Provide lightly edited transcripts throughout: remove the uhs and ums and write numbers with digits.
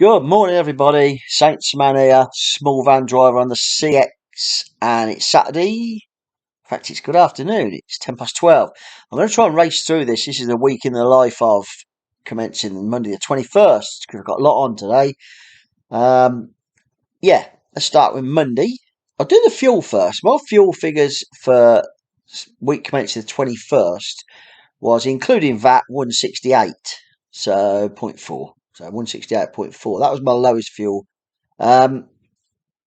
Good morning, everybody. Saints man here, small van driver on the CX, and it's Saturday. In fact, it's good afternoon. It's 12:10. I'm going to try and race through this. This is a week in the life of commencing Monday the 21st because I've got a lot on today. Yeah, let's start with Monday. I'll do the fuel first. My fuel figures for week commencing the 21st was including VAT 168, so zero point 0.4. So 168.4. That was my lowest fuel. Um,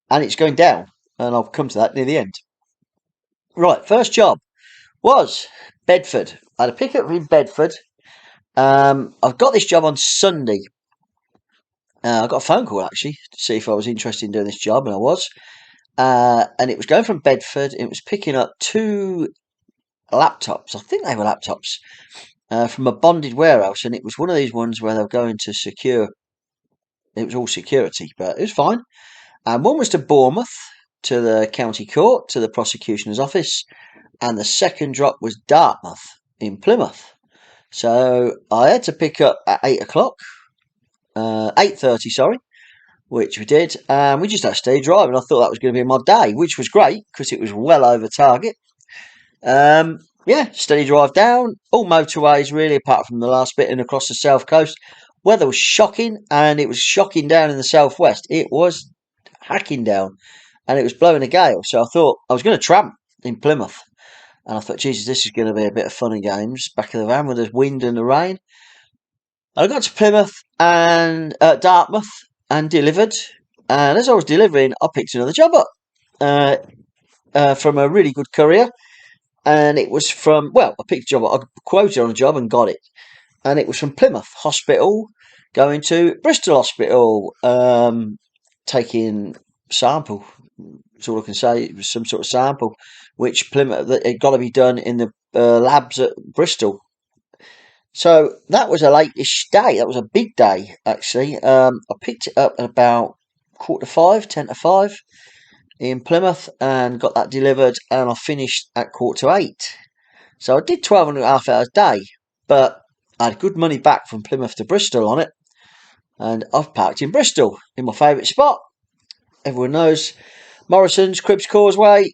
and it's going down. And I'll come to that near the end. Right, first job was Bedford. I had a pickup in Bedford. I've got this job on Sunday. I got a phone call actually to see if I was interested in doing this job, and I was. And it was going from Bedford. It was picking up two laptops. I think they were laptops from a bonded warehouse, and it was one of these ones where they were going to secure. It was all security, but it was fine. And one was to Bournemouth, to the county court, to the prosecutioner's office, and the second drop was Dartmouth in Plymouth. So I had to pick up at 8 o'clock, 8:30, sorry, which we did, and we just had to stay driving. I thought that was going to be my day, which was great because it was well over target. Yeah, steady drive down, all motorways really, apart from the last bit and across the south coast. Weather was shocking, and it was shocking down in the southwest. It was hacking down, and it was blowing a gale. So I thought I was going to tramp in Plymouth, and I thought, Jesus, this is going to be a bit of fun and games back of the van with the wind and the rain. I got to Plymouth and Dartmouth and delivered, and as I was delivering, I picked another job up from a really good courier, and it was from I picked a job, I quoted on a job and got it, and it was from Plymouth Hospital going to Bristol Hospital, taking sample. That's all I can say. It was some sort of sample, which Plymouth it got to be done in the labs at Bristol. So that was a late-ish day. That was a big day actually. I picked it up at about 4:45, 10 to 5 in Plymouth, and got that delivered, and I finished at 8:45. So I did 12 and a half hours a day, but I had good money back from Plymouth to Bristol on it, and I've parked in Bristol in my favourite spot. Everyone knows Morrison's, Cribbs Causeway.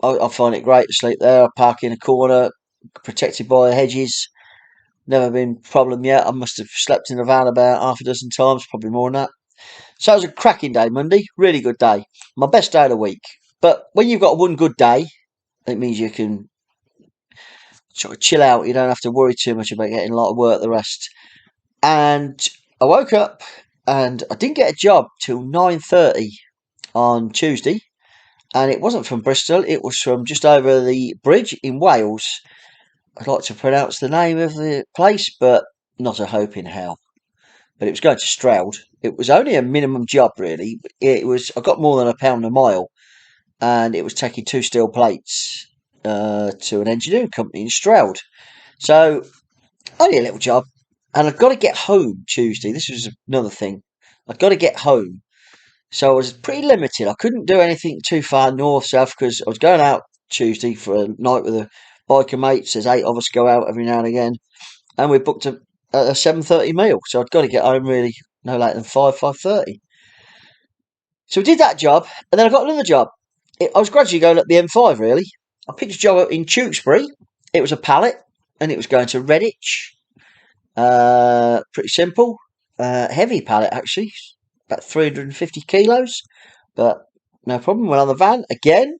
I find it great to sleep there. I park in a corner, protected by hedges. Never been a problem yet. I must have slept in the van about half a dozen times, probably more than that. So it was a cracking day, Monday. Really good day. My best day of the week. But when you've got one good day, it means you can sort of chill out. You don't have to worry too much about getting a lot of work the rest. And I woke up and I didn't get a job till 9:30 on Tuesday. And it wasn't from Bristol. It was from just over the bridge in Wales. I'd like to pronounce the name of the place, but not a hope in hell. But it was going to Stroud. It was only a minimum job, really. I got more than £1 a mile, and it was taking two steel plates to an engineering company in Stroud. So only a little job, and I've got to get home Tuesday. This was another thing. I've got to get home, so I was pretty limited. I couldn't do anything too far north south because I was going out Tuesday for a night with a biker mates. There's 8 of us go out every now and again, and we booked a 7:30 meal. So I'd got to get home really no later than 5:30. So we did that job, and then I got another job. I was gradually going up the M5 really. I picked a job up in Tewkesbury. It was a pallet, and it was going to Redditch. Pretty simple. Heavy pallet actually, about 350 kilos, but no problem. Went on the van again.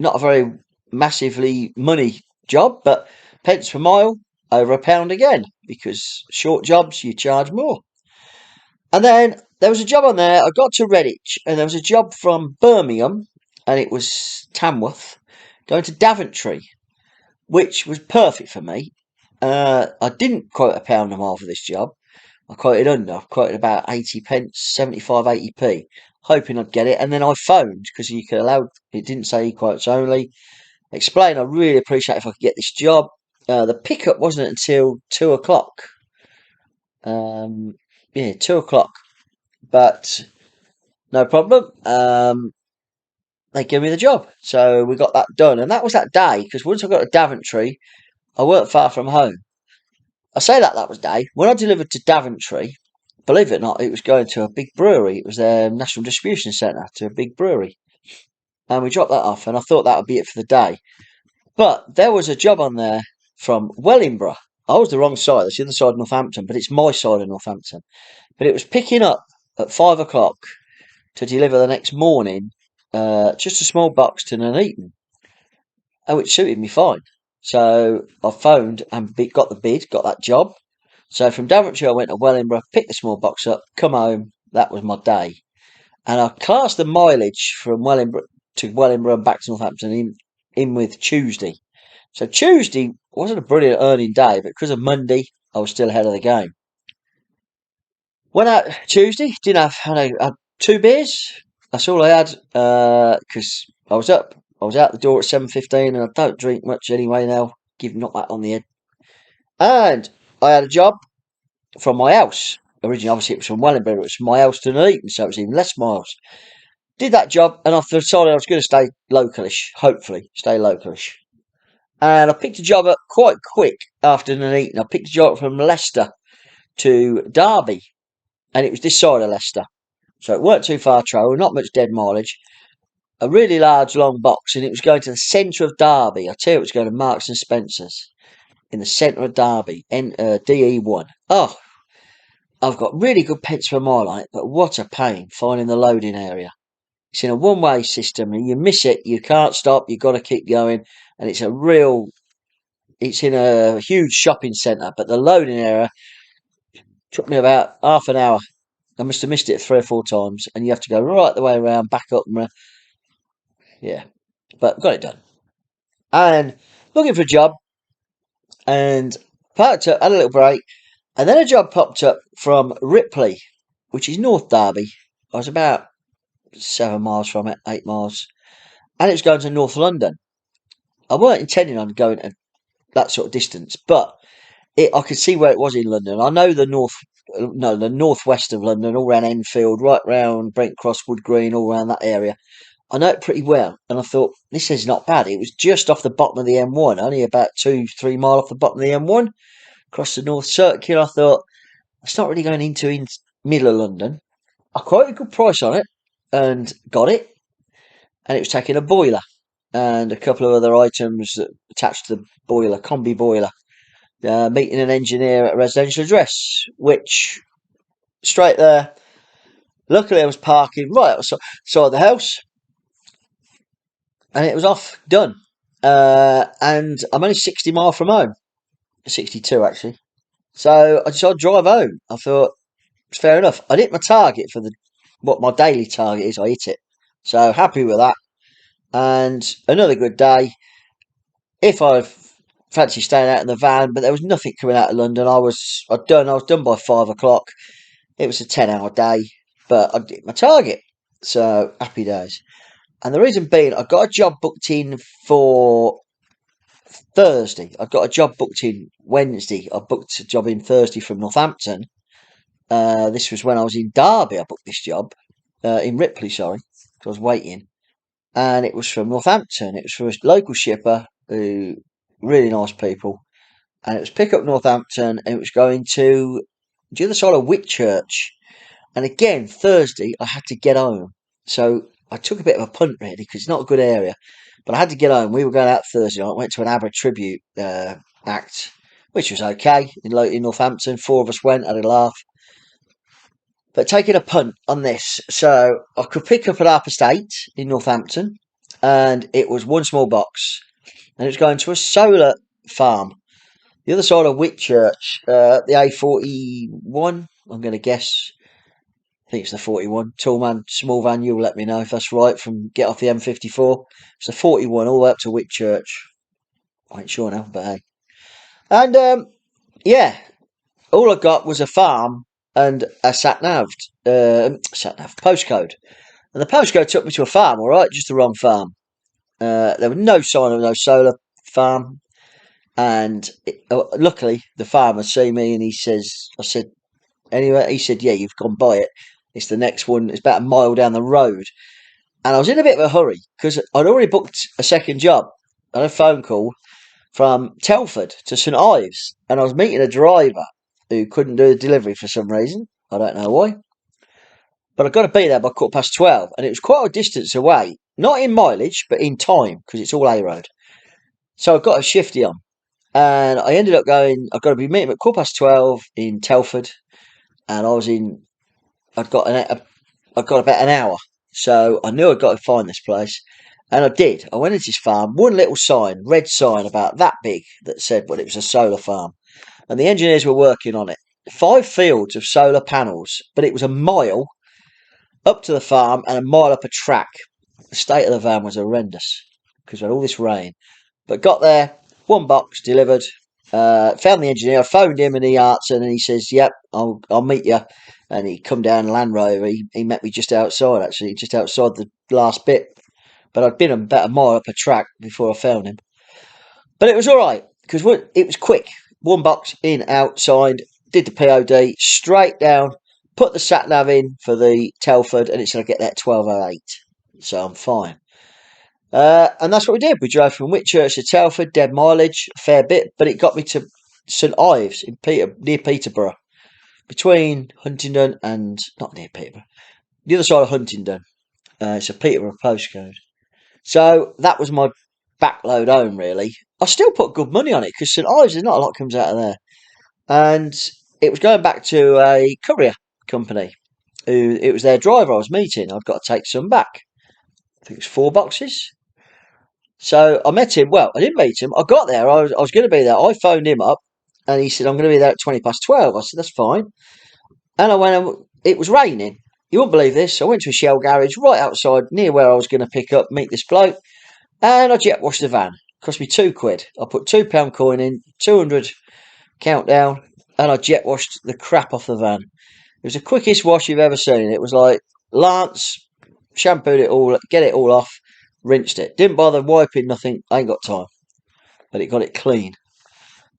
Not a very massively money job, but pence per mile, over £1 again, because short jobs you charge more. And then there was a job on there. I got to Redditch, and there was a job from Birmingham, and it was Tamworth, going to Daventry, which was perfect for me. I didn't quote £1 a mile for this job. I quoted under. I quoted about 80 pence, 75, 80p, hoping I'd get it. And then I phoned because you could allow. It didn't say quotes only. Explain. I really appreciate if I could get this job. The pickup wasn't until 2 o'clock. Yeah, 2 o'clock. But no problem. They gave me the job, so we got that done, and that was that day. Because once I got to Daventry, I weren't far from home. I say that was day. When I delivered to Daventry, believe it or not, it was going to a big brewery. It was their national distribution centre to a big brewery. And we dropped that off, and I thought that would be it for the day. But there was a job on there from Wellingborough. I was the wrong side. It's the other side of Northampton, but it's my side of Northampton. But it was picking up at 5 o'clock to deliver the next morning, just a small box to Nuneaton, which suited me fine. So I phoned and got the bid, got that job. So from Daventry, I went to Wellingborough, picked the small box up, come home. That was my day. And I classed the mileage from Wellingborough to Wellingborough and back to Northampton in with Tuesday. So Tuesday wasn't a brilliant earning day, but because of Monday, I was still ahead of the game. Went out Tuesday, didn't have, I had 2 beers. That's all I had, because I was up. I was out the door at 7:15, and I don't drink much anyway now. Not that on the head. And I had a job from my house. Originally, obviously, it was from Wellingborough. It was from my house to Nuneaton, so it was even less miles. Did that job, and I decided I was going to stay localish. Hopefully, stay localish. And I picked a job up quite quick after Nuneaton. I picked a job up from Leicester to Derby, and it was this side of Leicester. So it weren't too far travel, not much dead mileage. A really large, long box, and it was going to the centre of Derby. I tell you, it was going to Marks and Spencer's in the centre of Derby, DE1. Oh, I've got really good pence per mile on it, but what a pain finding the loading area. It's in a one-way system, and you miss it, you can't stop. You've got to keep going, and it's in a huge shopping centre, but the loading area took me about half an hour. I must have missed it 3 or 4 times, and you have to go right the way around, back up, and yeah, but got it done. And looking for a job, and parked up, had a little break, and then a job popped up from Ripley, which is North Derby. I was about 7 miles from it, 8 miles, and it was going to North London. I weren't intending on going to that sort of distance, but I could see where it was in London. I know the northwest of London, all around Enfield, right round Brent Cross, Wood Green, all around that area. I know it pretty well, and I thought this is not bad. It was just off the bottom of the M1, only about 2-3 mile off the bottom of the M1, across the North Circular. I thought it's not really going into middle of London. I quoted a good price on it and got it, and it was taking a boiler and a couple of other items that attached to the boiler, combi boiler. Meeting an engineer at a residential address, which straight there. Luckily, I was parking right outside the house, and it was off, done. And I'm only 60 miles from home, 62 actually. So I decided to drive home. I thought it's fair enough. I hit my target for what my daily target is. I hit it, so happy with that. And another good day. If I fancy staying out in the van, but there was nothing coming out of London. I was done by 5 o'clock. It was a 10-hour day, but I hit my target. So happy days. And the reason being, I got a job booked in for Thursday. I got a job booked in Wednesday. I booked a job in Thursday from Northampton. This was when I was in Derby. I booked this job in Ripley. Sorry, I was waiting, and it was from Northampton. It was for a local shipper who really nice people, and it was pick up Northampton, and it was going to the other side of Whitchurch. And again, Thursday I had to get home, so I took a bit of a punt really because it's not a good area. But I had to get home. We were going out Thursday night. Went to an ABBA tribute act, which was okay in Northampton. 4 of us went, had a laugh. But taking a punt on this, so I could pick up at Harper Estate in Northampton, and it was one small box, and it was going to a solar farm. The other side of Whitchurch, the A41, I'm going to guess. I think it's the 41. Tall man, small van, you'll let me know if that's right. From get off the M54. It's the 41 all the way up to Whitchurch. I ain't sure now, but hey. And yeah, all I got was a farm and a sat-nav postcode. And the postcode took me to a farm, all right, just the wrong farm. There was no sign of no solar farm. And luckily, the farmer see me and he says, I said, anyway, he said, yeah, you've gone by it. It's the next one. It's about a mile down the road. And I was in a bit of a hurry because I'd already booked a second job. I had a phone call from Telford to St Ives. And I was meeting a driver who couldn't do the delivery for some reason. I don't know why. But I've got to be there by 12:15. And it was quite a distance away. Not in mileage, but in time, because it's all A road. So I've got a shifty on. And I ended up going, I've got to be meeting at 12:15 in Telford. And I'd got about an hour. So I knew I'd got to find this place. And I did. I went into this farm, one little sign, red sign about that big that said, well, it was a solar farm. And the engineers were working on it. 5 fields of solar panels, but it was a mile up to the farm and a mile up a track. The state of the van was horrendous because we had all this rain. But got there, one box delivered. Found the engineer. I phoned him and he answered and he says, "Yep, I'll meet you." And he come down Land Rover. He met me just outside, actually, just outside the last bit. But I'd been about a mile up a track before I found him. But it was all right because it was quick. One box in, out, signed. Did the POD straight down. Put the sat nav in for the Telford, and it said I get there at 12:08. So I'm fine. And that's what we did. We drove from Whitchurch to Telford, dead mileage, a fair bit, but it got me to St Ives near Peterborough, between Huntingdon and not near Peterborough, the other side of Huntingdon. It's a Peterborough postcode. So that was my backload home. Really, I still put good money on it because St Ives, there's not a lot comes out of there, and it was going back to a courier company. It was their driver I was meeting. I've got to take some back. I think it was 4 boxes. So I met him. Well, I didn't meet him. I got there. I was going to be there. I phoned him up and he said, "I'm going to be there at 12:20. I said, "That's fine." And I went, and it was raining. You wouldn't believe this. I went to a Shell garage right outside near where I was going to meet this bloke. And I jet washed the van. Cost me £2. I put £2 coin in, 200 countdown, and I jet washed the crap off the van. It was the quickest wash you've ever seen. It was like Lance shampooed it all, get it all off, rinsed it. Didn't bother wiping nothing. I ain't got time. But it got it clean.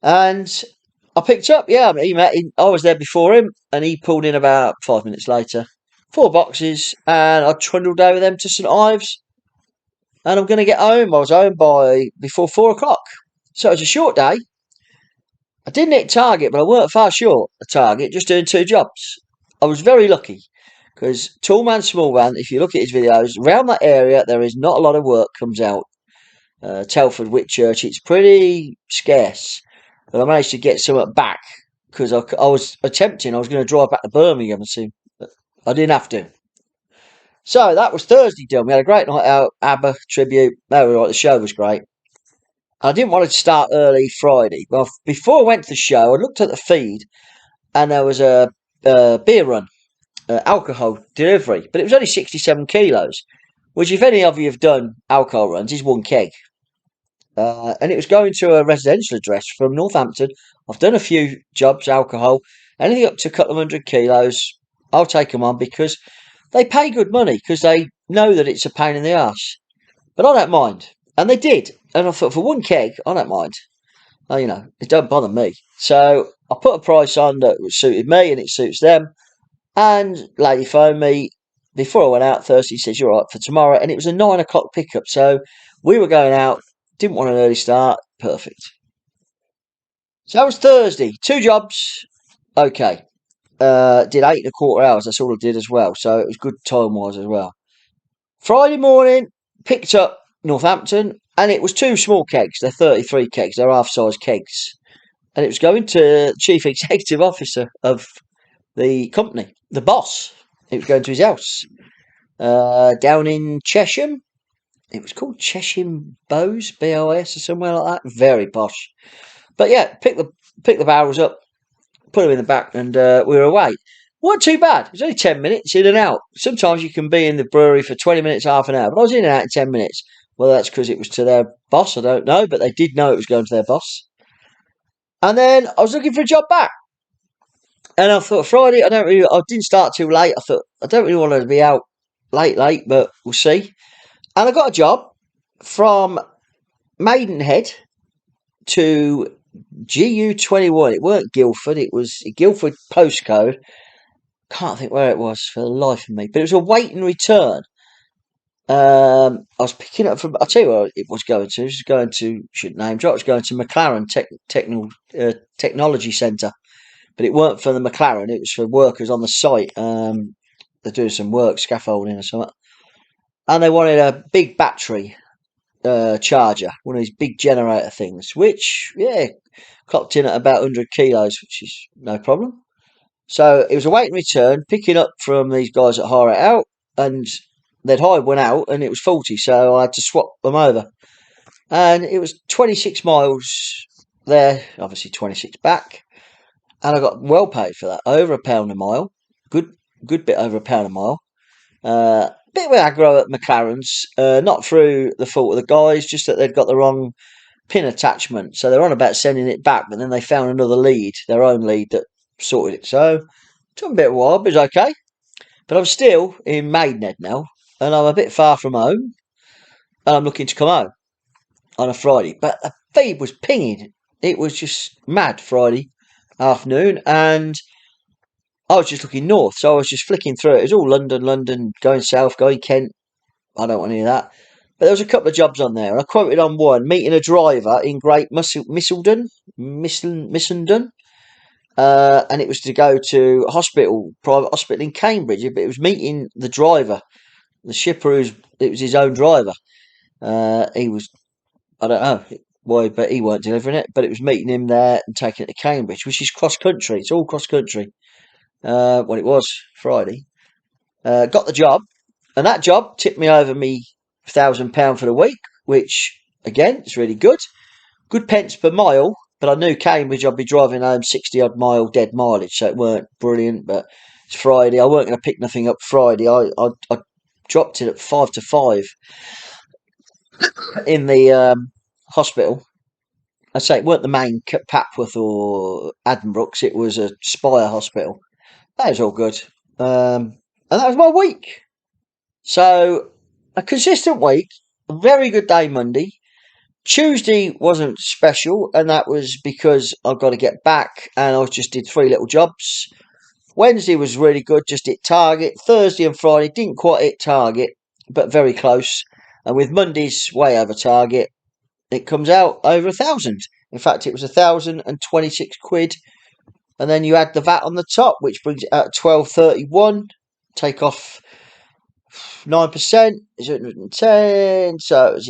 And I picked up, I was there before him, and he pulled in about 5 minutes later. 4 boxes, and I trundled over them to St Ives. And I'm going to get home. I was home before 4 o'clock. So it was a short day. I didn't hit target, but I weren't far short of target, just doing 2 jobs. I was very lucky. Because Tall Man, Small Man, if you look at his videos, around that area, there is not a lot of work comes out. Telford, Whitchurch, it's pretty scarce. But I managed to get some back because I was attempting, I was going to drive back to Birmingham and see, but I didn't have to. So that was Thursday done. We had a great night out, ABBA tribute. The show was great. I didn't want to start early Friday. Well, before I went to the show, I looked at the feed and there was a beer run. Alcohol delivery, but it was only 67 kilos, which if any of you have done alcohol runs is 1 keg. And it was going to a residential address from Northampton. I've done a few jobs, alcohol, anything up to a couple of 100 kilos, I'll take them on because they pay good money because they know that it's a pain in the arse. But I don't mind. And they did. And I thought for 1 keg, I don't mind. It don't bother me. So I put a price on that suited me and it suits them. And lady phoned me before I went out Thursday. Says, "You're all right for tomorrow." And it was a 9 o'clock pickup. So we were going out. Didn't want an early start. Perfect. So that was Thursday. 2 jobs. Okay. Did 8.25 hours. That's all I did as well. So it was good time-wise as well. Friday morning, picked up Northampton. And it was 2 small kegs. They're 33 kegs. They're half-size kegs. And it was going to the chief executive officer of the company, the boss. It was going to his house down in Chesham. It was called Chesham Bowes, BOS or somewhere like that. Very posh. But yeah, pick the barrels up, put them in the back, and we were away. Wasn't too bad. It was only 10 minutes in and out. Sometimes you can be in the brewery for 20 minutes, half an hour. But I was in and out in 10 minutes. Whether that's because it was to their boss, I don't know. But they did know it was going to their boss. And then I was looking for a job back. And I thought Friday, I didn't start too late. I thought I don't really want to be out late, but we'll see. And I got a job from Maidenhead to GU21. It weren't Guildford, it was a Guildford postcode. Can't think where it was for the life of me, but it was a wait and return. I was picking up from, I'll tell you where it was going to. It was going to, shouldn't name drop, it was going to McLaren Technology Centre. but it weren't for the McLaren. It was for workers on the site. They're doing some work, scaffolding or something, and they wanted a big battery charger, one of these big generator things, which clocked in at about 100 kilos, which is no problem. So it was a wait and return, picking up from these guys that hire it out, and they'd hired one out, and it was faulty, so I had to swap them over. And it was 26 miles there, obviously 26 back, and I got well paid for that, over £1 a mile, good bit over £1 a mile. Bit of aggro at McLaren's, not through the fault of the guys, just that they'd got the wrong pin attachment. So they're on about sending it back, but then they found another lead, their own lead, that sorted it. So it took a bit of a while, but it was okay. But I'm still in Maidenhead now, and I'm a bit far from home, and I'm looking to come home on a Friday. But the feed was pinging. It was just mad Friday afternoon, and I was just looking north, so I was just flicking through it. It was all London, going south, going Kent. I don't want any of that. But there was a couple of jobs on there, and I quoted on one, meeting a driver in Great Missenden, and it was to go to a hospital, private hospital in Cambridge, but it was meeting the driver, the shipper, it was his own driver. He was, I don't know why, but he weren't delivering it, but it was meeting him there and taking it to Cambridge, which is cross country. It's all cross country. Well, it was Friday. Got the job, and that job tipped me over me £1,000 for the week, which again is really good. Good pence per mile, but I knew Cambridge I'd be driving home 60 odd mile dead mileage, so it weren't brilliant. But it's Friday. I weren't going to pick nothing up Friday. I dropped it at 5 to 5 in the hospital. I say it weren't the main Papworth or Addenbrooke's. It was a Spire hospital. That was all good. And that was my week. So a consistent week. A very good day Monday. Tuesday wasn't special, and that was because I've got to get back, and I just did 3 little jobs. Wednesday was really good, just hit target. Thursday and Friday didn't quite hit target, but very close. And with Monday's way over target, it comes out over 1,000. In fact, it was 1,026 quid. And then you add the VAT on the top, which brings it out 1,231. Take off 9% is 110, so it was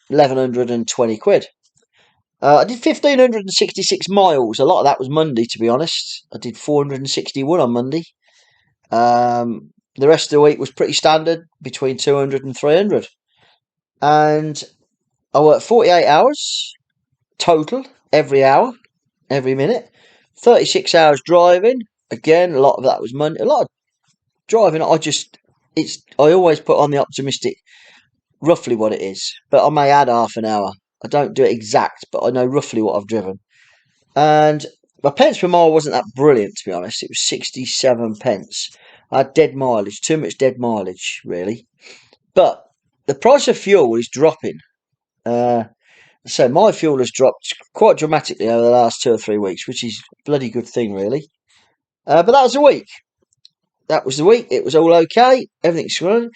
1,120 quid. I did 1,566 miles. A lot of that was Monday, to be honest. I did 461 on Monday. The rest of the week was pretty standard, between 200 and 300. And I worked 48 hours total, every hour, every minute. 36 hours driving. Again, a lot of that was Monday. A lot of driving. I always put on the optimistic, roughly what it is, but I may add half an hour. I don't do it exact, but I know roughly what I've driven. And my pence per mile wasn't that brilliant, to be honest. It was 67 pence. I had dead mileage, too much dead mileage, really. But the price of fuel is dropping. So my fuel has dropped quite dramatically over the last 2 or 3 weeks, which is a bloody good thing, really. But that was the week. That was the week. It was all okay. Everything's running.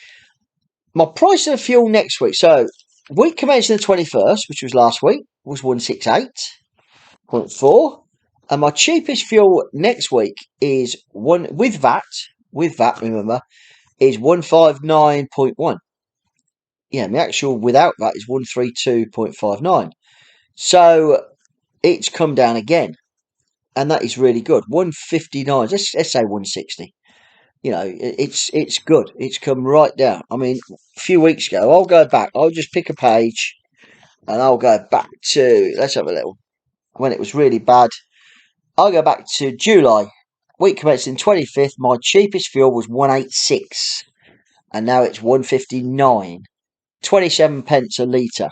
My price of fuel next week. So, week commencing the 21st, which was last week, was 168.4. And my cheapest fuel next week is with VAT, remember, is 159.1. Yeah, my actual without VAT is 132.59. So, it's come down again. And that is really good. 159, let's say 160. You know, it's good. It's come right down. I mean, a few weeks ago, I'll go back. I'll just pick a page, and I'll go back to, let's have a little, when it was really bad. I'll go back to July. Week commencing 25th, my cheapest fuel was 186, and now it's 159. 27 pence a litre.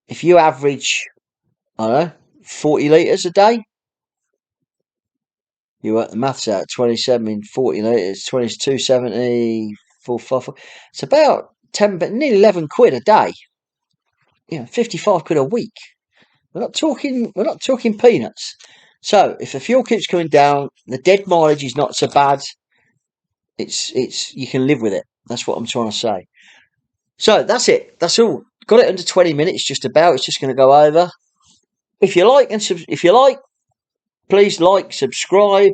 If you average, I don't know, 40 litres a day, you work the maths out. 27 in 40 litres, 22.70, 4. It's about 10, but nearly 11 quid a day. 55 quid a week. We're not talking peanuts. So if the fuel keeps coming down, the dead mileage is not so bad. It's you can live with it. That's what I'm trying to say. So that's it. That's all. Got it under 20 minutes. Just about. It's just going to go over. If you like please like, subscribe.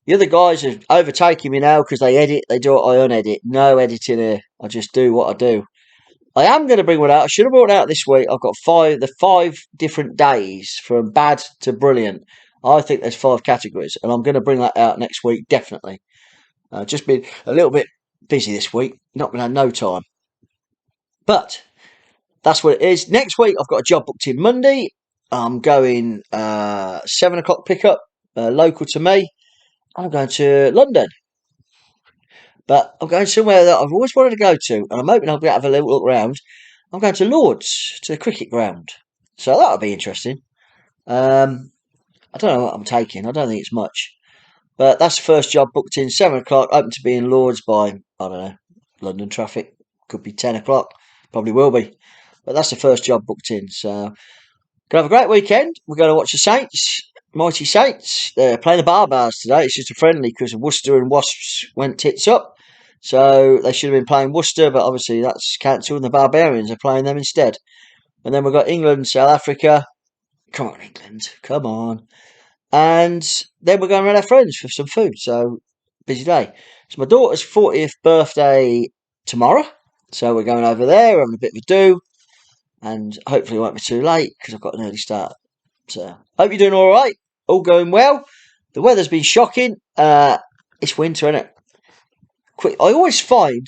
The other guys are overtaking me now because they edit. They do what I unedit. No editing here. I just do what I do. I am going to bring one out. I should have brought it out this week. I've got the 5 different days from bad to brilliant. I think there's 5 categories, and I'm going to bring that out next week, definitely. Just been a little bit busy this week. Not going to have no time. But that's what it is. Next week, I've got a job booked in Monday. I'm going 7 o'clock pickup, local to me. I'm going to London. But I'm going somewhere that I've always wanted to go to, and I'm hoping I'll be able to have a little look around. I'm going to Lords, to the cricket ground. So that'll be interesting. I don't know what I'm taking. I don't think it's much. But that's the first job booked in, 7 o'clock, open to be in Lords by, I don't know, London traffic. Could be 10 o'clock. Probably will be. But that's the first job booked in. So, going to have a great weekend. We're going to watch the Saints. Mighty Saints. They're playing the Barbars today. It's just a friendly because Worcester and Wasps went tits up. So they should have been playing Worcester, but obviously that's cancelled and the Barbarians are playing them instead. And then we've got England, South Africa. Come on, England. Come on. And then we're going around our friends for some food. So, busy day. It's my daughter's 40th birthday tomorrow. So we're going over there, having a bit of a do. And hopefully it won't be too late because I've got an early start. So, hope you're doing all right. All going well. The weather's been shocking. It's winter, isn't it? I always find,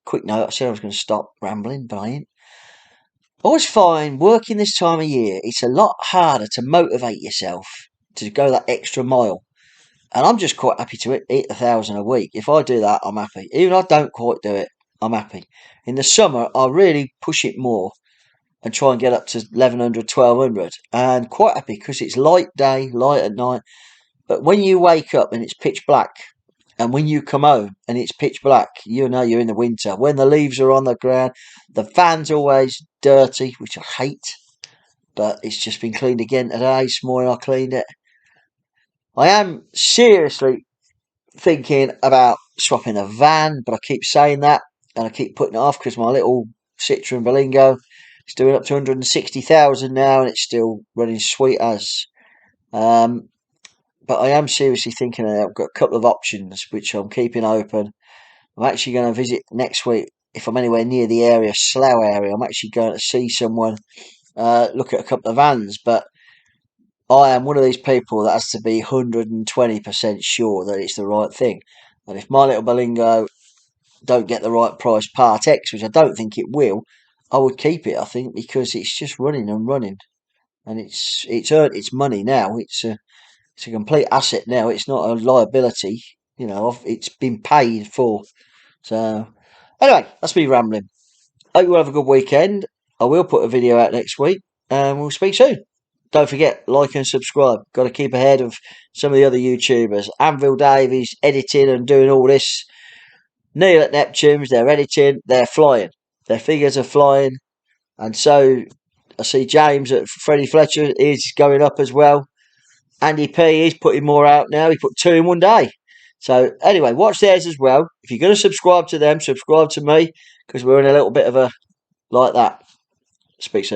quick note, I said I was going to stop rambling, but I ain't. I always find working this time of year, it's a lot harder to motivate yourself to go that extra mile. And I'm just quite happy to eat 1,000 a week. If I do that, I'm happy. Even if I don't quite do it, I'm happy. In the summer, I really push it more and try and get up to 1,100, 1,200. And quite happy because it's light day, light at night. But when you wake up and it's pitch black, and when you come home and it's pitch black, you know you're in the winter. When the leaves are on the ground, the van's always dirty, which I hate. But it's just been cleaned again today. This morning I cleaned it. I am seriously thinking about swapping a van, but I keep saying that and I keep putting it off because my little Citroen Berlingo is doing up to 160,000 now and it's still running sweet as. But I am seriously thinking I've got a couple of options which I'm keeping open. I'm actually going to visit next week if I'm anywhere near the area, Slough area. I'm actually going to see someone, look at a couple of vans, but I am one of these people that has to be 120% sure that it's the right thing. And if my little Berlingo don't get the right price Part X, which I don't think it will, I would keep it, I think, because it's just running and running. And it's earned its money now. It's a complete asset now. It's not a liability. You know, it's been paid for. So, anyway, that's me rambling. Hope you have a good weekend. I will put a video out next week, and we'll speak soon. Don't forget, like and subscribe. Got to keep ahead of some of the other YouTubers. Anvil Davies editing and doing all this. Neil at Neptunes, they're editing, they're flying. Their figures are flying. And so I see James at Freddie Fletcher is going up as well. Andy P, he's putting more out now. He put 2 in one day. So anyway, watch theirs as well. If you're going to subscribe to them, subscribe to me because we're in a little bit of a like that. Speak soon.